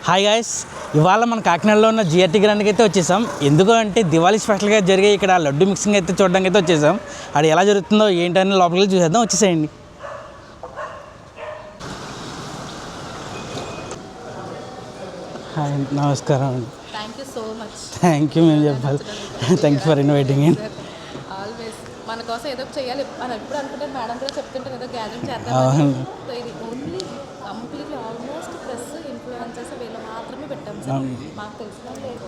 Hi guys, ఇవాళ మన కాకినాడలో ఉన్న జిఆర్టీ గ్రాండ్కి అయితే వచ్చేసాం. ఎందుకు అంటే దివాళీ స్పెషల్గా జరిగే ఇక్కడ లడ్డు మిక్సింగ్ అయితే చూడడానికి అయితే వచ్చేసాం. అది ఎలా జరుగుతుందో ఏంటని లోపలికి చూసేద్దాం, వచ్చేసేయండి. హాయ్, నమస్కారం అండి. Thank you so much. Thank you మేము చెప్పాలి. Thank you for inviting in. Always మన కోసం ఏదో చేయాలి మనం ఎప్పుడు అనుకుంటే మేడం కూడా చెప్తుంటారు ఏదో గ్యాదరింగ్ చేద్దాం. సో ఇది only completely almost press influencers వీళ్ళు మాత్రమే పెట్టాం సార్. మాకు తెలిసిన లేదు.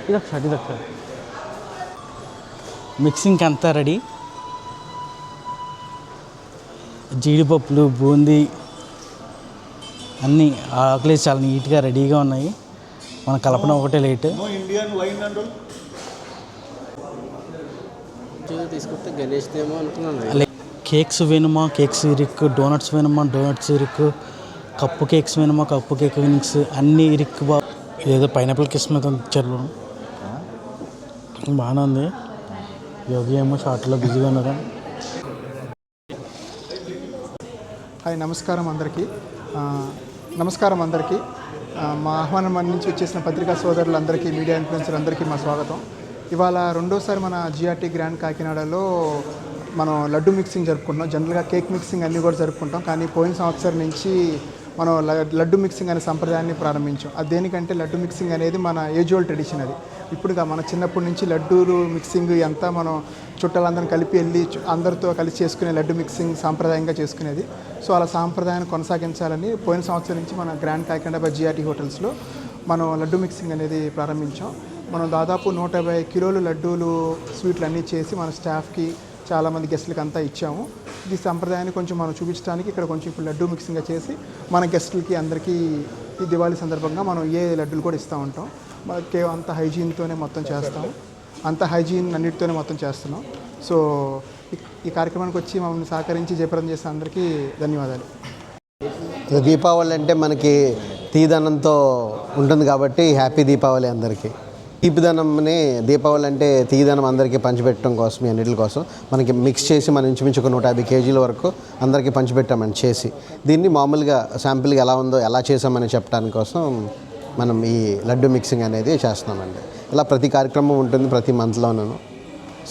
ఇదొకసారి మిక్సింగ్కి అంతా రెడీ. జీడిపప్పులు, బూందీ అన్నీ ఆకులేసి చాలా నీట్గా రెడీగా ఉన్నాయి. మన కలపడం ఒకటే లేట్. తీసుకొస్తే గణేష్ ఏమో అనుకున్నాను. కేక్స్ వేనుమా, కేక్స్ ఇరుక్కు, డోనట్స్ వేనుమా, డోనట్స్ ఇరుక్కు, కప్పు కేక్స్ వేనుమా, కప్పు కేక్ వినింగ్స్ అన్నీ ఇరుక్కు. ఇదేదో పైనాపిల్ కిస్ మీద ఇచ్చారు, బాగానే ఉంది. యోగి ఏమో షార్ట్లో బిజీగా ఉన్నారు. హాయ్, నమస్కారం అందరికీ. మా ఆహ్వానం నుంచి వచ్చేసిన పత్రికా సోదరులందరికీ, మీడియా ఇన్ఫ్లుయెన్సర్ అందరికీ మా స్వాగతం. ఇవాళ రెండోసారి మన జిఆర్టీ గ్రాండ్ కాకినాడలో మనం లడ్డు మిక్సింగ్ జరుపుకుంటున్నాం. జనరల్గా కేక్ మిక్సింగ్ అన్నీ కూడా జరుపుకుంటాం, కానీ పోయిన సంవత్సరం నుంచి మనం లడ్డు మిక్సింగ్ అనే సంప్రదాయాన్ని ప్రారంభించాం. అది దేనికంటే లడ్డు మిక్సింగ్ అనేది మన ఏజ్ ఓల్డ్ ట్రెడిషన్. అది ఇప్పుడుగా మన చిన్నప్పటి నుంచి లడ్డూలు మిక్సింగ్ అంతా మనం చుట్టాలందరిని కలిపి వెళ్ళి అందరితో కలిసి చేసుకునే లడ్డు మిక్సింగ్ సాంప్రదాయంగా చేసుకునేది. సో అలా సాంప్రదాయాన్ని కొనసాగించాలని పోయిన సంవత్సరం నుంచి మన గ్రాండ్ కాకినాడ బై జిఆర్టీ హోటల్స్లో మనం లడ్డు మిక్సింగ్ అనేది ప్రారంభించాం. మనం దాదాపు 150 కిలోలు లడ్డూలు స్వీట్లు అన్నీ చేసి మన స్టాఫ్కి, చాలామంది గెస్టులకి అంతా ఇచ్చాము. ఈ సంప్రదాయాన్ని కొంచెం మనం చూపించడానికి ఇక్కడ కొంచెం ఇప్పుడు లడ్డు మిక్సింగ్గా చేసి మన గెస్టులకి అందరికీ ఈ దివాళీ సందర్భంగా మనం లడ్డూలు కూడా ఇస్తూ ఉంటాం. మనకి అంత హైజీన్తోనే మొత్తం చేస్తాం, అంత హైజీన్ అన్నిటితోనే మొత్తం చేస్తున్నాం. సో ఈ కార్యక్రమానికి వచ్చి మమ్మల్ని సహకరించి జయప్రదం చేసిన అందరికీ ధన్యవాదాలు. దీపావళి అంటే మనకి తీదనంతో ఉంటుంది కాబట్టి హ్యాపీ దీపావళి అందరికీ. తీపిదనంని దీపావళి అంటే తీదనం అందరికీ పంచిపెట్టడం కోసం, అన్నిటి కోసం మనకి మిక్స్ చేసి మనం ఇంచుమించు 150 కేజీల వరకు అందరికీ పంచిపెట్టామని చేసి, దీన్ని మామూలుగా శాంపిల్గా ఎలా ఉందో ఎలా చేసామని చెప్పడానికి కోసం మనం ఈ లడ్డు మిక్సింగ్ అనేది చేస్తున్నామండి. ఇలా ప్రతి కార్యక్రమం ఉంటుంది ప్రతి మంత్లోనూ.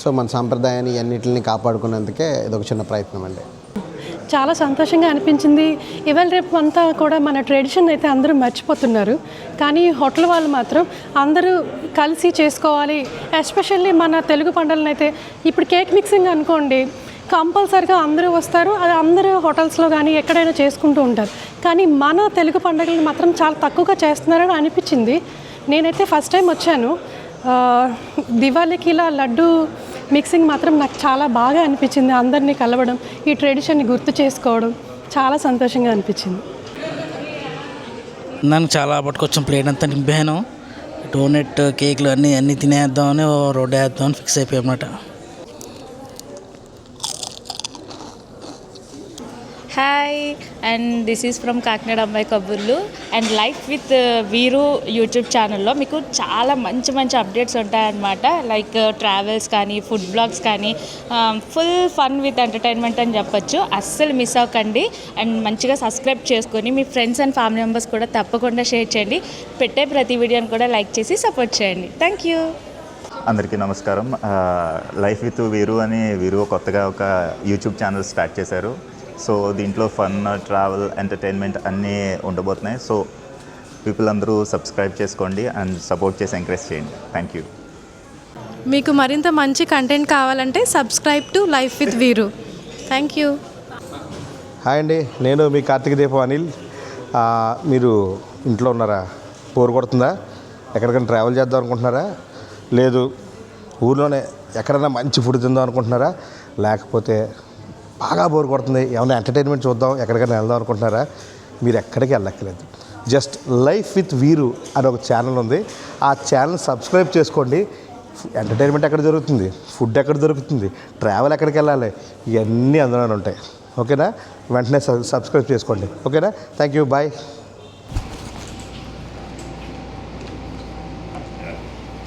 సో మన సాంప్రదాయాన్ని అన్నిటిని కాపాడుకునేందుకే ఇదొక చిన్న ప్రయత్నం అండి. చాలా సంతోషంగా అనిపించింది. ఇవాళ రేపు అంతా కూడా మన ట్రెడిషన్ అయితే అందరూ మర్చిపోతున్నారు, కానీ హోటల్ వాళ్ళు మాత్రం అందరూ కలిసి చేసుకోవాలి. ఎస్పెషల్లీ మన తెలుగు పండుగలను అయితే ఇప్పుడు కేక్ మిక్సింగ్ అనుకోండి, కంపల్సరిగా అందరూ వస్తారు, అది అందరూ హోటల్స్లో కానీ ఎక్కడైనా చేసుకుంటూ ఉంటారు. కానీ మన తెలుగు పండుగలను మాత్రం చాలా తక్కువగా చేస్తున్నారని అనిపించింది. నేనైతే ఫస్ట్ టైం వచ్చాను. దివాళీకి ఇలా లడ్డు మిక్సింగ్ మాత్రం నాకు చాలా బాగా అనిపించింది. అందరినీ కలవడం, ఈ ట్రెడిషన్ని గుర్తు చేసుకోవడం చాలా సంతోషంగా అనిపించింది. నన్ను చాలా పట్టుకొచ్చిన ప్లేట్ అంతా నింపాను. డోనట్, కేకులు అన్నీ తినేద్దామని రోడ్డు వేద్దామని ఫిక్స్ అయిపోయాయి అన్నమాట. Hi, and this is from Kakinada అమ్మాయి కబుర్లు అండ్ లైఫ్ విత్ వీరు యూట్యూబ్ ఛానల్లో మీకు చాలా మంచి అప్డేట్స్ ఉంటాయన్నమాట. లైక్ ట్రావెల్స్ కానీ, ఫుడ్ బ్లాగ్స్ కానీ, ఫుల్ ఫన్ విత్ ఎంటర్టైన్మెంట్ అని చెప్పొచ్చు. అస్సలు మిస్ అవ్వకండి. అండ్ మంచిగా సబ్స్క్రైబ్ చేసుకొని మీ ఫ్రెండ్స్ అండ్ ఫ్యామిలీ మెంబర్స్ కూడా తప్పకుండా షేర్ చేయండి. పెట్టే ప్రతి వీడియోని కూడా లైక్ చేసి సపోర్ట్ చేయండి. Thank you. అందరికీ నమస్కారం. లైఫ్ విత్ వీరు అని వీరు కొత్తగా ఒక యూట్యూబ్ ఛానల్ స్టార్ట్ చేశారు. సో దీంట్లో ఫన్, ట్రావెల్, ఎంటర్టైన్మెంట్ అన్నీ ఉండబోతున్నాయి. సో పీపుల్ అందరూ సబ్స్క్రైబ్ చేసుకోండి అండ్ సపోర్ట్ చేసి ఎంకరేజ్ చేయండి. Thank you. మీకు మరింత మంచి కంటెంట్ కావాలంటే సబ్స్క్రైబ్ టు లైఫ్ విత్ వీరు. Thank you. హాయ్ అండి, నేను మీ కార్తీక దీపం అనిల్. మీరు ఇంట్లో ఉన్నారా? బోర్ కొడుతుందా? ఎక్కడికైనా ట్రావెల్ చేద్దాం అనుకుంటున్నారా? లేదు ఊర్లోనే ఎక్కడైనా మంచి ఫుడ్ తిందాం అనుకుంటున్నారా? లేకపోతే బాగా బోర్ కొడుతుంది, ఏమైనా ఎంటర్టైన్మెంట్ చూద్దాం, ఎక్కడికైనా వెళ్దాం అనుకుంటున్నారా? మీరు ఎక్కడికి వెళ్ళక్కర్లేదు. జస్ట్ లైఫ్ విత్ వీరు అని ఒక ఛానల్ ఉంది. ఆ ఛానల్ సబ్స్క్రైబ్ చేసుకోండి. ఎంటర్టైన్మెంట్ ఎక్కడ దొరుకుతుంది, ఫుడ్ ఎక్కడ దొరుకుతుంది, ట్రావెల్ ఎక్కడికి వెళ్ళాలి, ఇవన్నీ అందులోనే ఉంటాయి. ఓకేనా? వెంటనే సబ్స్క్రైబ్ చేసుకోండి. ఓకేనా? Thank you. Bye.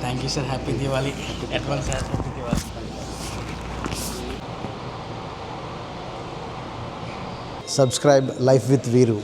Thank you sir. Happy Diwali advance. Happy Diwali. Subscribe life with వీరు.